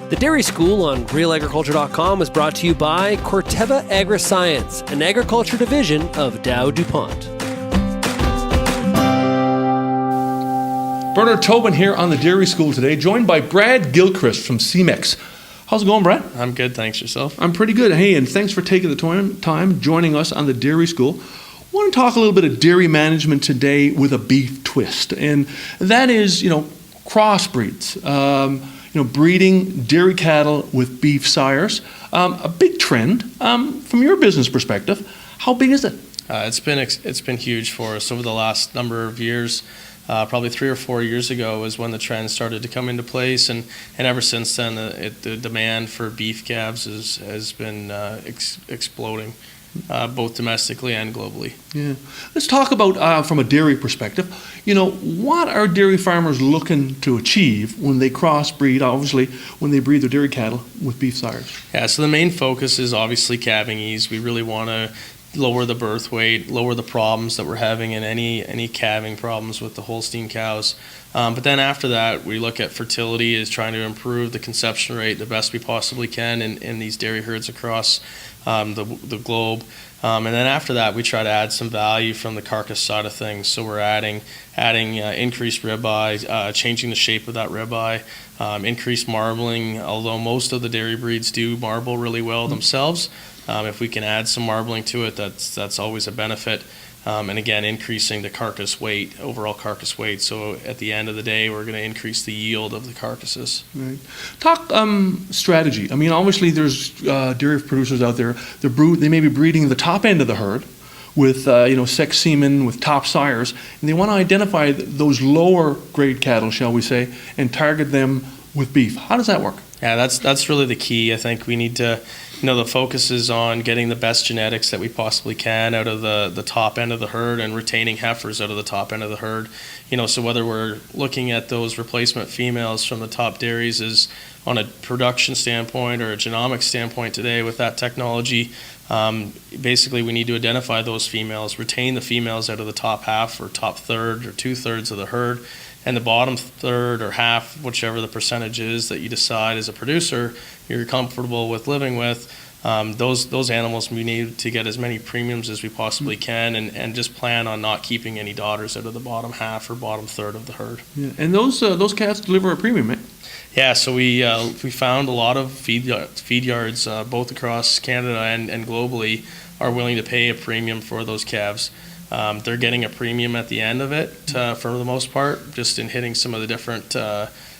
The Dairy School on RealAgriculture.com is brought to you by Corteva Agriscience, an agriculture division of Dow DuPont. Bernard Tobin here on the Dairy School today, joined by Brad Gilchrist from Semex. How's it going, Brad? I'm good, thanks. Yourself? I'm pretty good. Hey, and thanks for taking the time joining us on the Dairy School. I want to talk a little bit of dairy management today with a beef twist, and that is, crossbreeds. Breeding dairy cattle with beef sires. A big trend. From your business perspective, how big is it? It's been huge for us over the last number of years. Probably 3 or 4 years ago is when the trend started to come into place, and ever since then, the demand for beef calves has been exploding, both domestically and globally. Yeah, let's talk about from a dairy perspective. What are dairy farmers looking to achieve when they crossbreed? Obviously, when they breed their dairy cattle with beef sires. Yeah, so the main focus is obviously calving ease. We really want to lower the birth weight, lower the problems that we're having in any calving problems with the Holstein cows. But then after that, we look at fertility as trying to improve the conception rate the best we possibly can in these dairy herds across the globe. And then after that, we try to add some value from the carcass side of things. So we're adding increased ribeye, changing the shape of that ribeye, increased marbling, although most of the dairy breeds do marble really well themselves. If we can add some marbling to it, that's always a benefit. And again, increasing the carcass weight, overall carcass weight. So at the end of the day, we're going to increase the yield of the carcasses. Right. Talk strategy. I mean, obviously there's dairy producers out there. They may be breeding the top end of the herd with sex semen, with top sires, and they want to identify those lower grade cattle, shall we say, and target them with beef. How does that work? Yeah, that's really the key. I think we need to, the focus is on getting the best genetics that we possibly can out of the top end of the herd and retaining heifers out of the top end of the herd. So whether we're looking at those replacement females from the top dairies is on a production standpoint or a genomic standpoint today with that technology, basically we need to identify those females, retain the females out of the top half or top third or 2/3 of the herd, and the bottom third or half, whichever the percentage is that you decide as a producer you're comfortable with living with, those animals we need to get as many premiums as we possibly can, and just plan on not keeping any daughters out of the bottom half or bottom third of the herd. Yeah. And those calves deliver a premium, eh? Yeah, so we found a lot of feed yards both across Canada and globally are willing to pay a premium for those calves. They're getting a premium at the end of it for the most part, just in hitting some of the different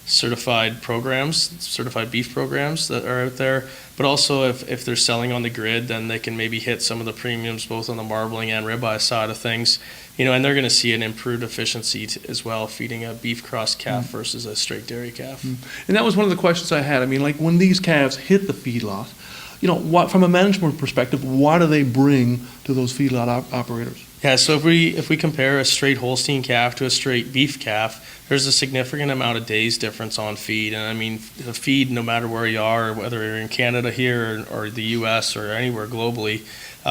certified beef programs that are out there. But also if they're selling on the grid, then they can maybe hit some of the premiums both on the marbling and ribeye side of things. And they're going to see an improved efficiency as well, feeding a beef cross calf versus a straight dairy calf. And that was one of the questions I had. I mean, like when these calves hit the feedlot, what from a management perspective, what do they bring to those feedlot operators? Yeah, so if we compare a straight Holstein calf to a straight beef calf, there's a significant amount of days difference on feed. And I mean, the feed, no matter where you are, whether you're in Canada here or the U.S. or anywhere globally,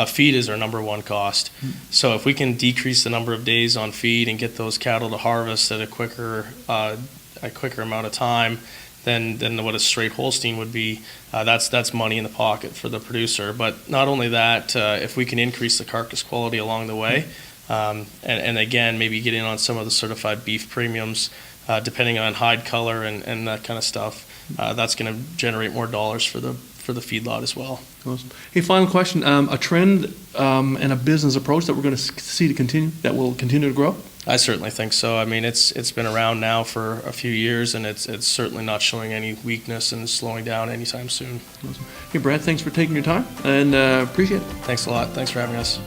feed is our number one cost. So if we can decrease the number of days on feed and get those cattle to harvest at a quicker amount of time than what a straight Holstein would be, that's money in the pocket for the producer. But not only that, if we can increase the carcass quality along the way, and again, maybe get in on some of the certified beef premiums, depending on hide color and that kind of stuff, that's going to generate more dollars for the feedlot as well. Awesome. Hey, final question: a trend and a business approach that we're going to see that will continue to grow? I certainly think so. I mean, it's been around now for a few years, and it's certainly not showing any weakness and slowing down anytime soon. Awesome. Hey, Brad, thanks for taking your time, and appreciate it. Thanks a lot. Thanks for having us.